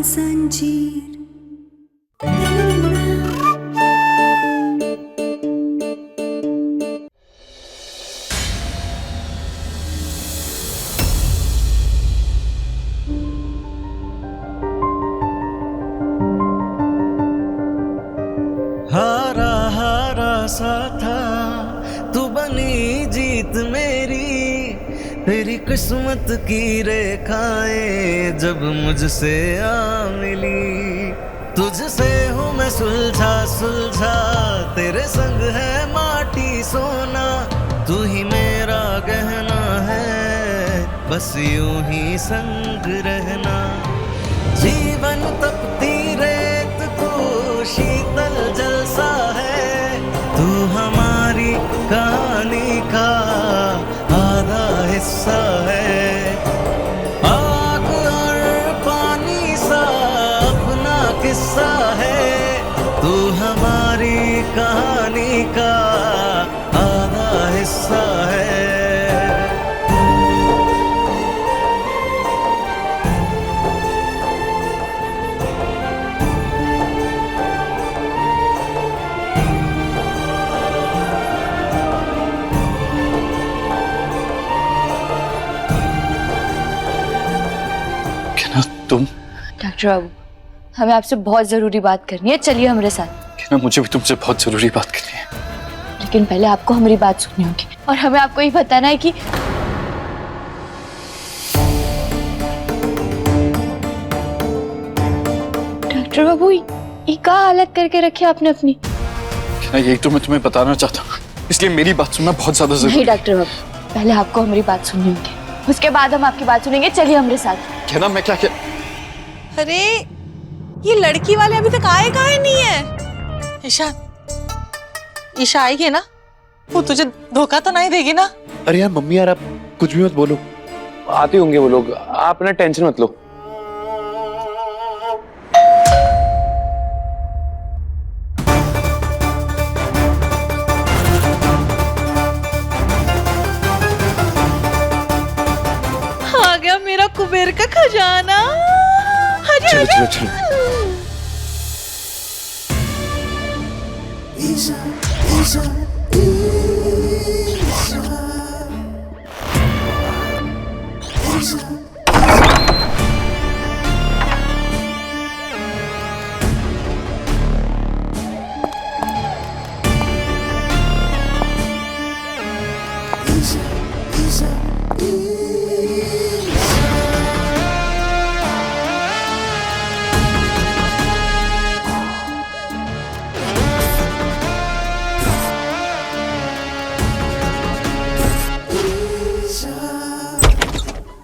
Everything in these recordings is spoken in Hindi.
जंजीर। हारा हारा सा था तू बनी जीत मेरी किस्मत की रेखाएं जब मुझसे आ मिली। तुझसे हूँ मैं सुलझा सुलझा तेरे संग है माटी सोना, तू ही मेरा गहना है बस यूं ही संग रहना। जीवन तपती रेत को शीतल जलसा है, तू हमारी कहानी का आधा हिस्सा है। आग और पानी सा अपना किस्सा है, तू हमारी कहानी का आधा हिस्सा है। तुम? डॉक्टर बाबू, हमें आपसे बहुत जरूरी बात करनी है, चलिए हमारे साथ। मुझे भी तुमसे बहुत जरूरी बात करनी है, लेकिन पहले आपको हमारी बात सुननी होगी और हमें आपको ये बताना है कि डॉक्टर बाबू ये क्या हालत करके रखी आपने अपनी। यही तो मैं तुम्हें बताना चाहता हूँ, इसलिए मेरी बात सुनना बहुत ज्यादा जरूरी है। नहीं डॉक्टर बाबू, पहले आपको हमारी बात सुननी होगी, उसके बाद हम आपकी बात सुनेंगे। चलिए हमारे साथ। कहना मैं क्या अरे ये लड़की वाले अभी तक आए कहाँ नहीं है। ईशा आएगी ना, वो तुझे धोखा तो नहीं देगी ना। अरे यार मम्मी यार, आप कुछ भी मत बोलो, आते होंगे वो लोग, आप ना टेंशन मत लो। आ गया मेरा कुबेर का खजाना। चलो चलो चलो।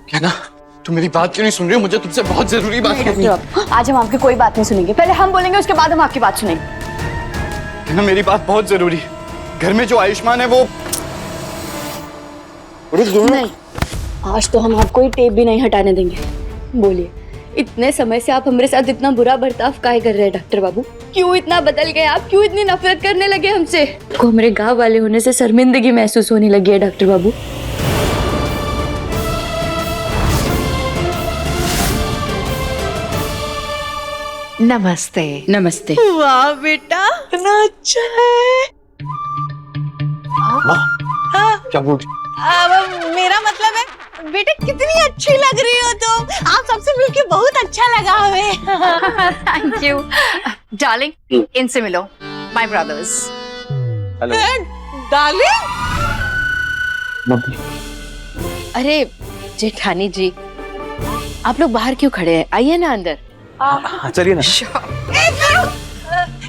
कहना तुम मेरी बात क्यों नहीं सुन रही हो? मुझे तुमसे बहुत जरूरी बात करनी है। आज हम आपकी कोई बात नहीं सुनेंगे, पहले हम बोलेंगे उसके बाद हम आपकी बात सुनेंगे। कहना मेरी बात बहुत जरूरी है, घर में जो आयुष्मान है वो नहीं, आज तो हम आपको ही टेप भी नहीं हटाने देंगे। बोलिए, इतने समय से आप हमारे साथ इतना बुरा बर्ताव काहे कर रहे हैं डॉक्टर बाबू? क्यों इतना बदल गए आप? क्यों इतनी नफरत करने लगे हमसे? को हमारे गांव वाले होने से शर्मिंदगी महसूस होने लगी है डॉक्टर बाबू। नमस्ते। नमस्ते। वाह बेटा, इतना अच्छा है। क्या बोल रही? अब मेरा मतलब है बेटा, कितनी अच्छी लग रही हो तुम। आप सबसे मिलके बहुत अच्छा लगा हमें। थैंक यू डार्लिंग, इनसे मिलो, my brothers. Hello darling. Mummy. अरे जेठानी जी, आप लोग बाहर क्यों खड़े हैं? आइए ना अंदर। हाँ चलिए ना।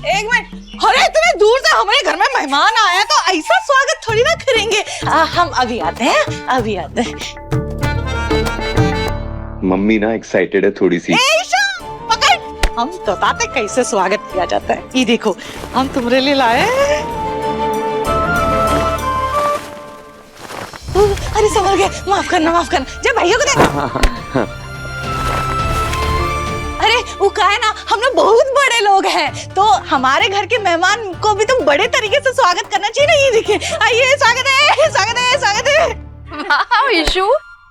एक मिनट, अरे इतने दूर से हमारे घर में मेहमान आया तो ऐसा स्वागत थोड़ी ना करेंगे। हम अभी आते हैं, अभी आते हैं। मम्मी ना एक्साइटेड है थोड़ी सी। पकड़, हम तो बताते कैसे स्वागत किया जाता है। ये देखो, हम तुम्हारे लिए लाए हैं। अरे संभल गए, माफ करना जब भैया को देख। अरे वो कहा है ना, हम लोग बहुत बड़े लोग हैं, तो हमारे घर के मेहमान को भी तो बड़े तरीके से स्वागत करना चाहिए ना। ये देखिए, आइए, स्वागत है, स्वागत है, स्वागत है। Wow, Ishu,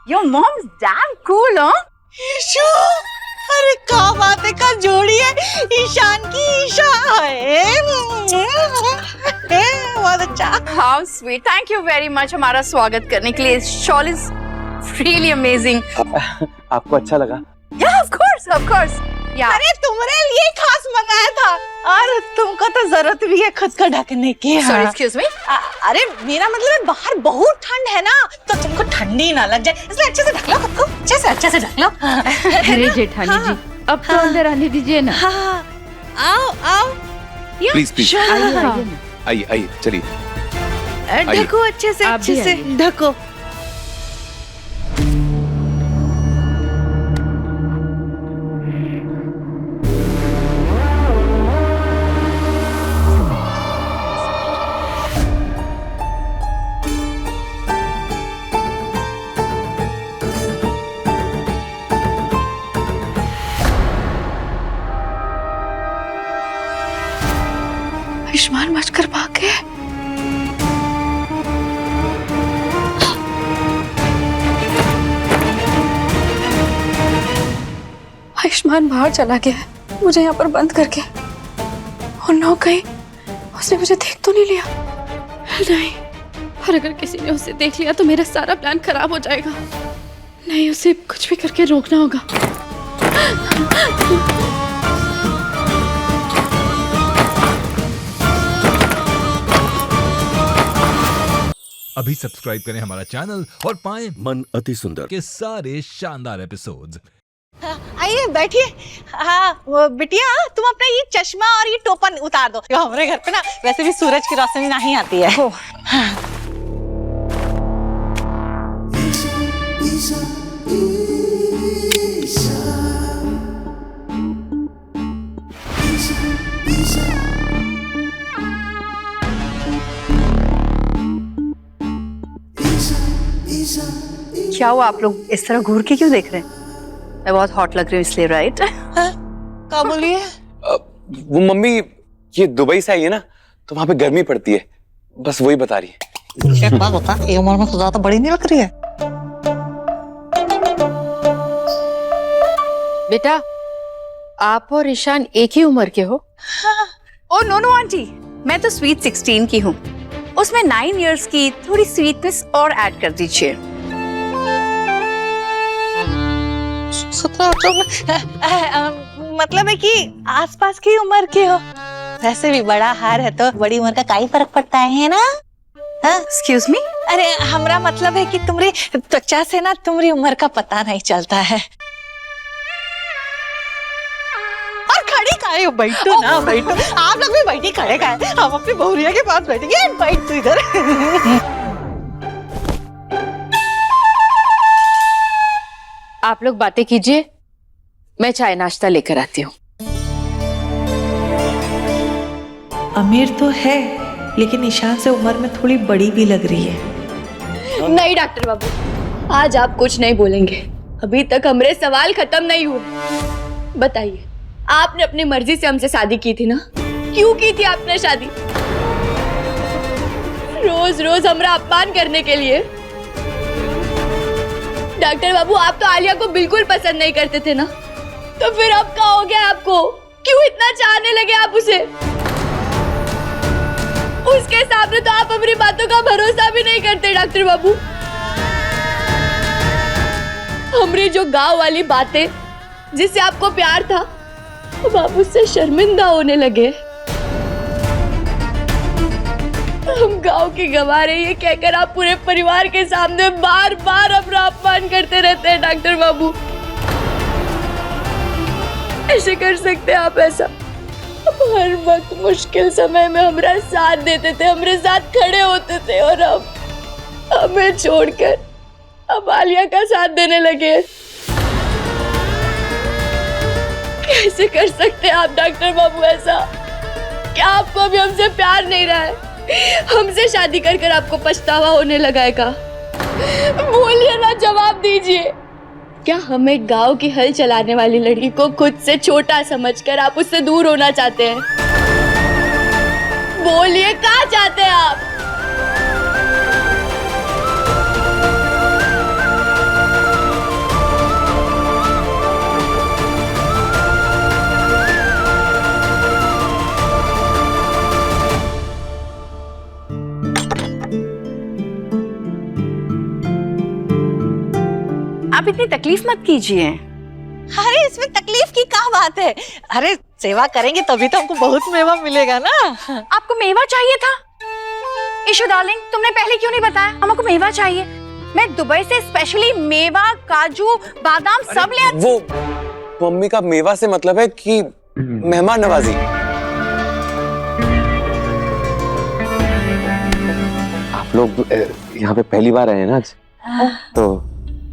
your mom's damn cool, huh? Ishu, अरे क्या बात है, का जोड़ी है ईशान की ईशा है। बहुत अच्छा। How sweet, thank you very much हमारा स्वागत करने के लिए। Shawl is really amazing. आपको अच्छा लगा? या ऑफ कोर्स या। अरे तुम्हारे लिए खास मंगाया था और तुमको तो जरूरत भी है खुद को ढकने की। Sorry excuse me. अरे मेरा मतलब है बाहर बहुत ठंड है ना, तो तुमको ठंडी ना लग जाए इसलिए अच्छे से ढक लो खुद को, अच्छे से ढक लो। अरे जेठानी जी, अब तो अंदर आने दीजिए ना। हाँ, आओ प्लीज प्लीज आइए चलिए। ढको अच्छे से ढको। आयुष्मान बचकर भाग गए। आयुष्मान बाहर चला गया है, मुझे यहाँ पर बंद करके। और ना कहीं उसने मुझे देख तो नहीं लिया? नहीं, और अगर किसी ने उसे देख लिया तो मेरा सारा प्लान खराब हो जाएगा। नहीं, उसे कुछ भी करके रोकना होगा। अभी सब्सक्राइब करें हमारा चैनल और पाएं मन अति सुंदर के सारे शानदार एपिसोड्स। आइए बैठिए। हाँ वो बिटिया, तुम अपना ये चश्मा और ये टोपन उतार दो। जो हमारे घर पे ना वैसे भी सूरज की रोशनी नहीं आती है। हाँ। क्या हुआ, आप लोग इस तरह घूर के क्यों देख रहे हैं? मैं बहुत हॉट लग रही हूँ इसलिए, राइट? क्या बोलिए? वो मम्मी ये दुबई से आई है ना, तो वहां पे गर्मी पड़ती है, बस वही बता रही है। एक बात बता, ये उम्र में तो ज्यादा बड़ी नहीं लग रही है। बेटा, आप और ईशान एक ही उम्र के हो? ओ नो आंटी, मैं तो स्वीट 16 की हूँ। उसमें 9 इयर्स की थोड़ी स्वीटनेस और ऐड कर दीजिए। 17 मतलब है कि आसपास की उम्र के हो। वैसे भी बड़ा हार है तो बड़ी उम्र का क्या ही फर्क पड़ता है ना? Excuse me? अरे हमरा मतलब है कि तुम्हारी त्वचा से ना तुम्हारी उम्र का पता नहीं चलता है। और खड़ी काहे हो? बैठो ना, बैठो। आप लोग भी बैठी, खड़े काहे? हम अपनी बहुरिया के पास बैठेंगे। बैठ तू इधर। आप लोग बातें कीजिए, मैं चाय नाश्ता लेकर आती हूँ। अमीर तो है, लेकिन ईशान से उम्र में थोड़ी बड़ी भी लग रही है। नहीं डॉक्टर बाबू, आज आप कुछ नहीं बोलेंगे। अभी तक हमारे सवाल खत्म नहीं हुए। बताइए, आपने अपनी मर्जी से हमसे शादी की थी ना? क्यों की थी आपने शादी? रोज रोज हमारा अपमान करने के लिए? डॉक्टर बाबू, आप तो आलिया को बिल्कुल पसंद नहीं करते थे ना? तो फिर अब क्या हो गया आपको? क्यों इतना चाहने लगे आप उसे? उसके सामने तो आप अपनी बातों का भरोसा भी नहीं करते डॉक्टर बाबू। हमारी जो गांव वाली बातें जिससे आपको प्यार था, अब आप उससे शर्मिंदा होने लगे। हम गांव की गवार है ये कहकर आप पूरे परिवार के सामने बार बार अपना अपमान करते रहते हैं डॉक्टर बाबू। ऐसे कर सकते हैं आप ऐसा? हर वक्त मुश्किल समय में हमारा साथ देते थे, हमारे साथ खड़े होते थे, और अब हमें छोड़कर अब आलिया का साथ देने लगे। कैसे कर सकते हैं आप डॉक्टर बाबू ऐसा? क्या आपको अभी हमसे प्यार नहीं रहा है? हमसे शादी कर कर आपको पछतावा होने लगा है का? बोलिए ना, जवाब दीजिए। क्या हमें गांव की हल चलाने वाली लड़की को खुद से छोटा समझकर आप उससे दूर होना चाहते हैं? बोलिए, क्या चाहते हैं आप? आप इतनी तकलीफ मत कीजिए। अरे इसमें तकलीफ की क्या बात है? अरे सेवा करेंगे तभी तो हमको बहुत मेवा मिलेगा ना। आपको मेवा चाहिए था? इशू डार्लिंग, तुमने पहले क्यों नहीं बताया? हमको मेवा चाहिए। मैं दुबई से स्पेशली मेवा, काजू, बादाम सब ले आती। वो मम्मी का मेवा से मतलब है कि मेहमान नवाजी। आप लोग यहाँ पे पहली बार आए हैं ना आज, तो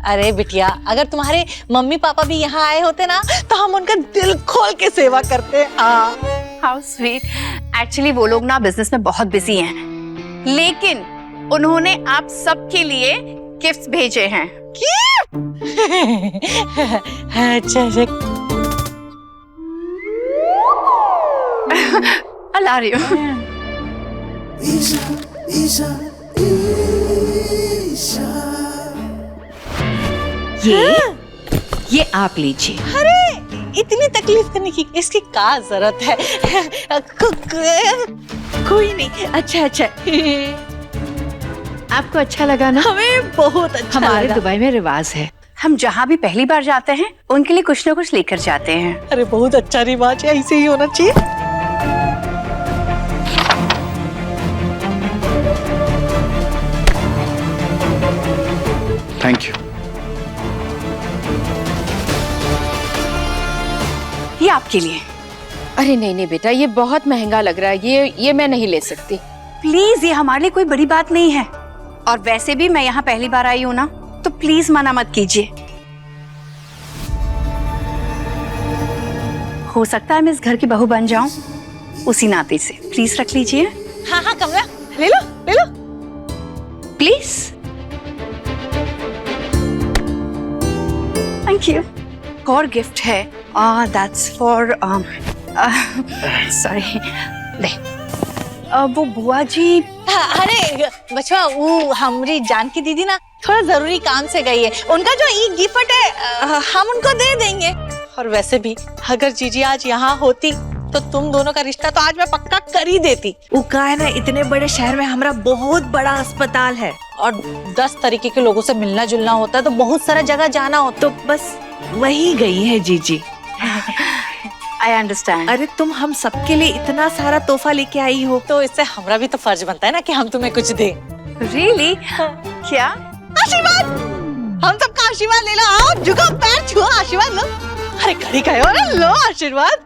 अरे बिटिया, अगर तुम्हारे मम्मी पापा भी यहाँ आए होते ना तो हम उनका दिल खोल के सेवा करते। How sweet. एक्चुअली वो लोग ना बिजनेस में बहुत बिजी हैं, लेकिन उन्होंने आप सबके लिए गिफ्ट्स भेजे हैं। अच्छा ला रही हूँ। ये आप लीजिए। अरे इतनी तकलीफ करने की इसकी क्या जरूरत है? कोई नहीं। अच्छा अच्छा आपको अच्छा लगा ना? हमें बहुत अच्छा हमारे लगा। दुबई में रिवाज है, हम जहाँ भी पहली बार जाते हैं उनके लिए कुछ ना कुछ लेकर जाते हैं। अरे बहुत अच्छा रिवाज है, ऐसे ही होना चाहिए। Thank you. ये आपके लिए। अरे नहीं नहीं बेटा, ये बहुत महंगा लग रहा है, ये मैं नहीं ले सकती। प्लीज, ये हमारे लिए कोई बड़ी बात नहीं है। और वैसे भी मैं यहाँ पहली बार आई हूँ ना, तो प्लीज मना मत कीजिए। हो सकता है मैं इस घर की बहू बन जाऊं, उसी नाते से प्लीज रख लीजिए। हाँ हाँ कमला, ले लो ले लो प्लीज। Thank you. और गिफ्ट है, दैट्स फॉर सॉरी, ले। वो बुआ जी। अरे बचवा, वो हमारी जानकी दीदी ना थोड़ा जरूरी काम से गई है। उनका जो ई गिफ्ट है हम उनको दे देंगे। और वैसे भी अगर जीजी आज यहाँ होती तो तुम दोनों का रिश्ता तो आज मैं पक्का कर ही देती। वो का है ना, इतने बड़े शहर में हमारा बहुत बड़ा अस्पताल है और 10 तरीके के लोगों से मिलना जुलना होता है, तो बहुत सारा जगह जाना होता। तो बस वही गई है जीजी। I understand. अरे तुम हम सबके लिए इतना सारा तोहफा लेके आई हो, तो इससे हमारा भी तो फर्ज बनता है ना कि हम तुम्हें कुछ दें। रियली? क्या? आशीर्वाद, हम सबका आशीर्वाद ले लो। आओ, झुको, पैर छुओ, आशीर्वाद लो। अरे घड़ी का है, लो आशीर्वाद।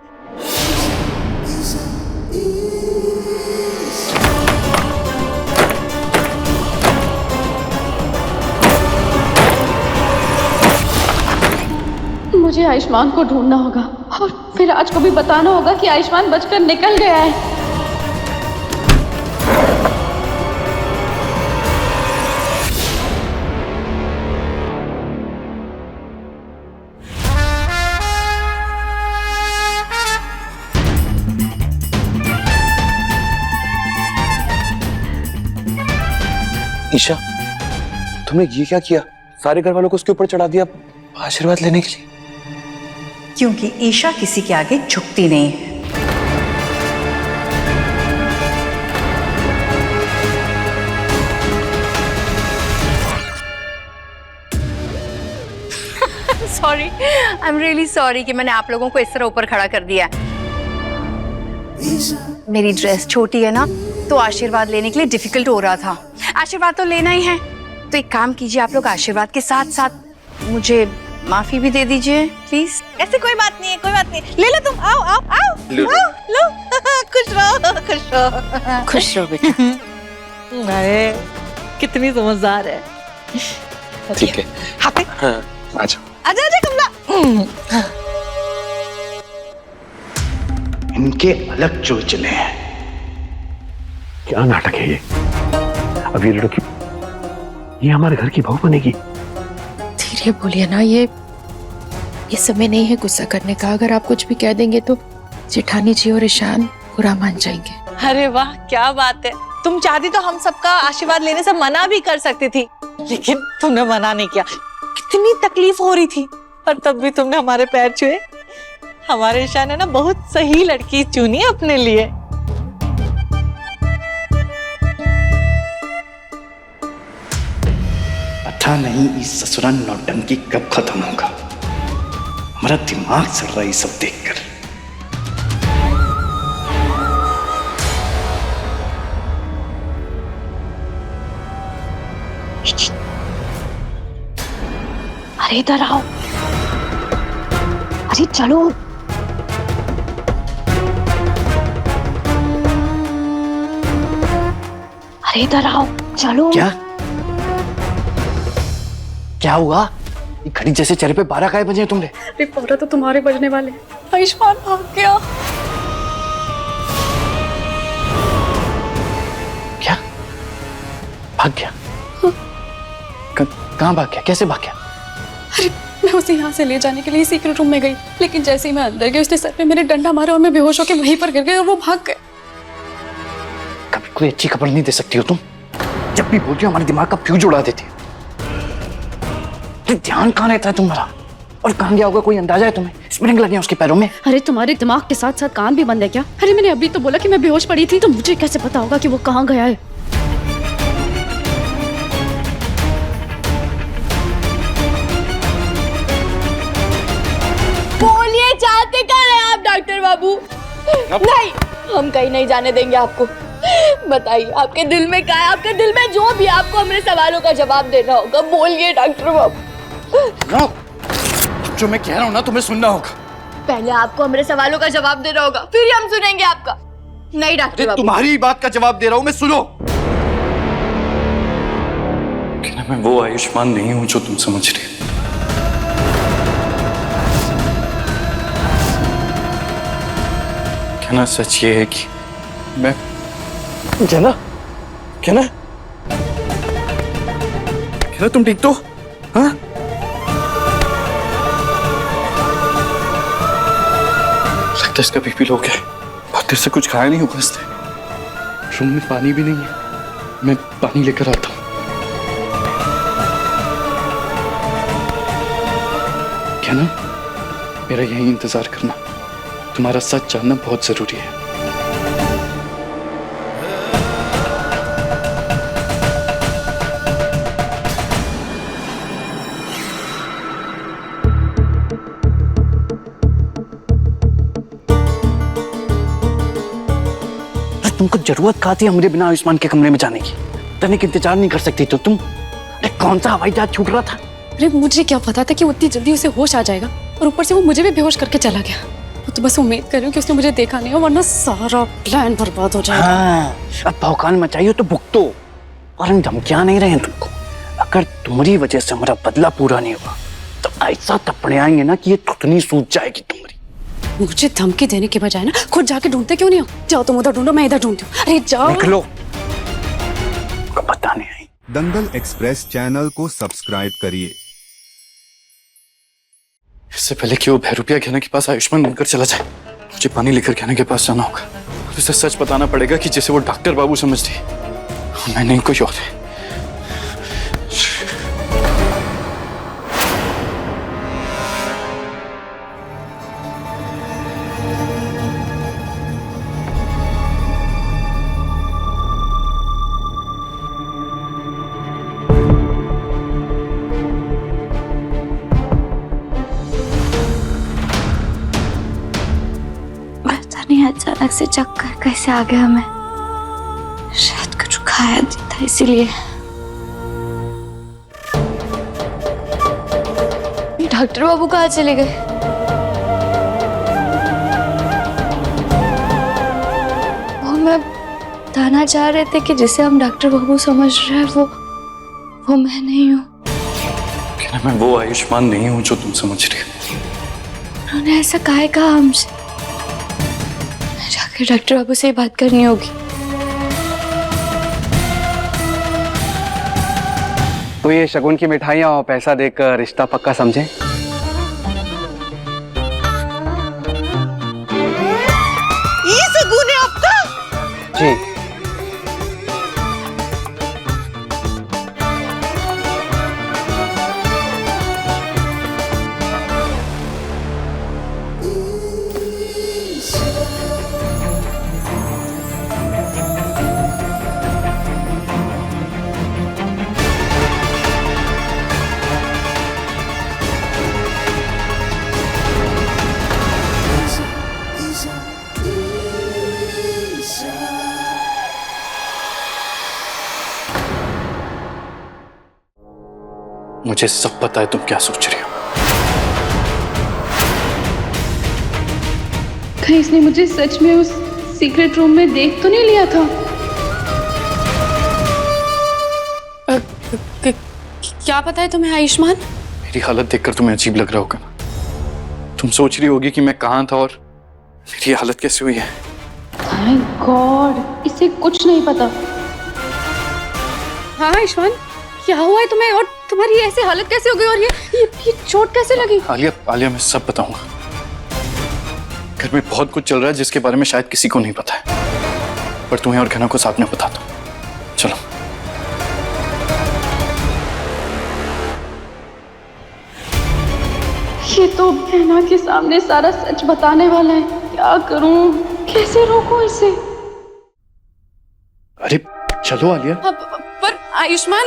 मुझे आयुष्मान को ढूंढना होगा और फिर आज को भी बताना होगा कि आयुष्मान बचकर निकल गया है। ईशा, तुमने ये क्या किया? सारे घर वालों को उसके ऊपर चढ़ा दिया आशीर्वाद लेने के लिए। क्योंकि ईशा किसी के आगे झुकती नहीं है। Sorry, I am really sorry कि मैंने आप लोगों को इस तरह ऊपर खड़ा कर दिया। मेरी ड्रेस छोटी है ना, तो आशीर्वाद लेने के लिए डिफिकल्ट हो रहा था। आशीर्वाद तो लेना ही है, तो एक काम कीजिए, आप लोग आशीर्वाद के साथ साथ मुझे माफी भी दे दीजिए प्लीज। ऐसे कोई बात नहीं है, कोई बात नहीं। ले लो तुम, आओ आओ आओ, लो। आओ, लो। खुश रहो, खुश रहो। खुश रहो बेटा। अरे कितनी समझदार है। ठीक है। हाँ पे हाँ, आ जाओ। आजा आजा कमला। इनके अलग चोचले हैं। क्या नाटक है ये? अब ये लड़की, ये हमारे घर की बहू बनेगी। धीरे बोलिए ना, ये समय नहीं है गुस्सा करने का। अगर आप कुछ भी कह देंगे तो जेठानी जी और ईशान बुरा मान जाएंगे। अरे वाह, क्या बात है। तुम चाहती तो हम सबका आशीर्वाद लेने से मना भी कर सकती थी, लेकिन तुमने मना नहीं किया। कितनी तकलीफ हो रही थी, पर तब भी तुमने हमारे पैर छुए। हमारे ईशान ने ना बहुत सही लड़की चुनी अपने लिए। अच्छा पता नहीं इस ससुरा नौटंकी कब खत्म होगा। हमारा दिमाग चल रहा है ये सब देखकर। अरे इधर आओ, अरे चलो। अरे इधर आओ, चलो। क्या हुआ? ये घड़ी जैसे चेहरे पे 12 काय बजे तुमने? अरे 12 तो तुम्हारे बजने वाले। आयुष्मान भाग गया। क्या? भाग गया? कहाँ भाग गया? कैसे भाग गया? अरे मैं उसे यहाँ से ले जाने के लिए सीक्रेट रूम में गई, लेकिन जैसे ही मैं अंदर गई उसने सर पे मेरे डंडा मारा और मैं बेहोश होकर वहीं पर गिर गई और वो भाग गए। कभी कोई अच्छी खबर नहीं दे सकती हो तुम? जब भी बोलती हो हमारे दिमाग का फ्यूज उड़ा देती हो। ध्यान कहाँ रहता है तुम्हारा? और कहाँ गया होगा? कोई अंदाजा है तुम्हें? स्प्रिंग लगे हैं उसके पैरों में? अरे तुम्हारे दिमाग के साथ साथ कान भी बंद है क्या? अरे मैंने अभी तो बोला कि मैं बेहोश पड़ी थी, तो मुझे कैसे पता होगा कि वो कहाँ गया है? बोलिए, चाहते क्या हैं आप डॉक्टर बाबू? नहीं, हम कहीं नहीं जाने देंगे आपको। बताइए, आपके दिल में क्या है? आपके दिल में जो भी, आपको हमारे सवालों का जवाब देना होगा। बोलिए डॉक्टर बाबू। जो मैं कह रहा हूँ ना तुम्हें सुनना होगा। पहले आपको हमारे सवालों का जवाब देना होगा, फिर ही हम सुनेंगे आपका। नहीं डॉक्टर बाबू, तुम्हारी बात का जवाब दे रहा हूँ मैं, सुनो। क्या मैं वो आयुष्मान नहीं हूं जो तुम समझ रहे हो? क्या ना सच ये है कि मैं क्या ना तुम ठीक तो? हाँ? लगता है इसका बीपी लो गया। बहुत देर से कुछ खाया नहीं होगा इसने। रूम में पानी भी नहीं है, मैं पानी लेकर आता हूँ। क्या ना, मेरा यही इंतजार करना। तुम्हारा सच जानना बहुत जरूरी है। तुमको जरूरत कहाँ थी हमारे बिना आयुष्मान के कमरे में जाने की? तनिक इंतजार नहीं कर सकती तो तुम? अरे कौन सा हवाई जहाज छूट रहा था? अरे मुझे क्या पता था कि उतनी जल्दी उसे होश आ जाएगा, और ऊपर से वो मुझे भी बेहोश करके चला गया। वो तो बस उम्मीद कर रही हूँ कि उसने मुझे देखा नहीं हो, वरना सारा प्लान बर्बाद हो जाएगा। हाँ, अब भौकाल मचाइयो तो भुगतो, और हम धमकियां नहीं रहे हैं तुमको। अगर तुम्हारी वजह से हमारा बदला पूरा नहीं हुआ तो ऐसा थप्पड़े आएंगे ना कि ये थुथनी सूज जाएगी तुम्हारी। मुझे धमकी देने के बजाय ना खुद जाके ढूंढते क्यों नहीं हो? जाओ तुम उधर ढूंढो, मैं इधर ढूंढती हूँ। अरे जाओ। निकलो, पता नहीं। दंगल एक्सप्रेस चैनल को सब्सक्राइब करिए। इससे पहले कि वो भैरूपिया कहने के पास आयुष्मान बनकर चला जाए, मुझे पानी लेकर कहने के पास जाना होगा। उसे सच बताना पड़ेगा कि जैसे वो डॉक्टर बाबू समझ रही, मैं नहीं कोई और है। अचानक से चक्कर कैसे आ गया हमें? शायद कुछ खाया था इसीलिए। डॉक्टर बाबू कहाँ चले गए? वो मैं बताना चाह रहे थे कि जिसे हम डॉक्टर बाबू समझ रहे हैं वो मैं नहीं हूँ। क्या मैं वो आयुष्मान नहीं हूँ जो तुम समझ रहे हो? उन्होंने ऐसा काहे कहा हमसे? जाकर डॉक्टर बाबू से ही बात करनी होगी। तो ये शगुन की मिठाइयाँ और पैसा देकर रिश्ता पक्का समझे? ये शगुन है आपका? जी। मुझे सब पता है तुम क्या सोच रही हो। कहीं इसने मुझे सच में उस सीक्रेट रूम में देख तो नहीं लिया था? क्या पता है तुम्हें आयुष्मान? मेरी हालत देखकर तुम्हें अजीब लग रहा होगा। तुम सोच रही होगी कि मैं कहाँ था और मेरी हालत कैसे हुई है। थैंक गॉड, इसे कुछ नहीं पता। हाँ आयुष्मान, क्या हुआ है तुम्हें और तुम्हारी ऐसी हालत कैसे हो गई और ये चोट कैसे लगी? आलिया मैं सब बताऊंगा। घर में बहुत कुछ चल रहा है जिसके बारे में शायद किसी को नहीं पता है, पर तुम्हें और घना को साथ में बताता हूं। चलो। ये तो बहना के सामने सारा सच बताने वाला है। क्या करूं, कैसे रोकूं इसे? अरे चलो आलिया। पर आयुष्मान,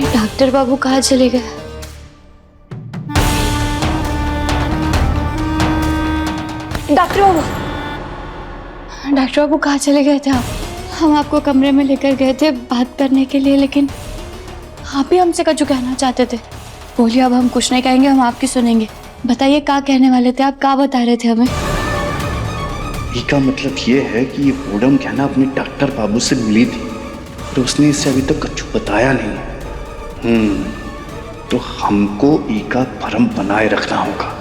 डॉक्टर बाबू कहाँ चले गए? डॉक्टर बाबू कहाँ चले गए थे आप? हम आपको कमरे में लेकर गए थे बात करने के लिए, लेकिन आप ही हमसे कुछ कहना चाहते थे। बोलिए, अब हम कुछ नहीं कहेंगे, हम आपकी सुनेंगे। बताइए क्या कहने वाले थे आप, क्या बता रहे थे हमें? इसका मतलब ये है कि ये पूनम कहना अपने डॉक्टर बाबू से मिली थी, तो उसने इससे अभी तक कुछ बताया नहीं। तो हमको ईका भरम बनाए रखना होगा।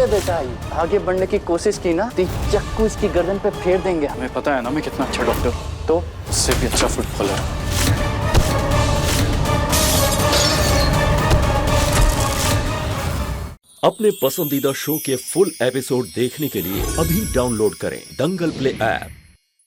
बेटा आगे बढ़ने की कोशिश की ना, चक्कू इसकी गर्दन पे फेर देंगे। हमें पता है ना मैं कितना अच्छा डॉक्टर, तो इससे भी अच्छा फुटबॉलर। अपने पसंदीदा शो के फुल एपिसोड देखने के लिए अभी डाउनलोड करें दंगल प्ले ऐप।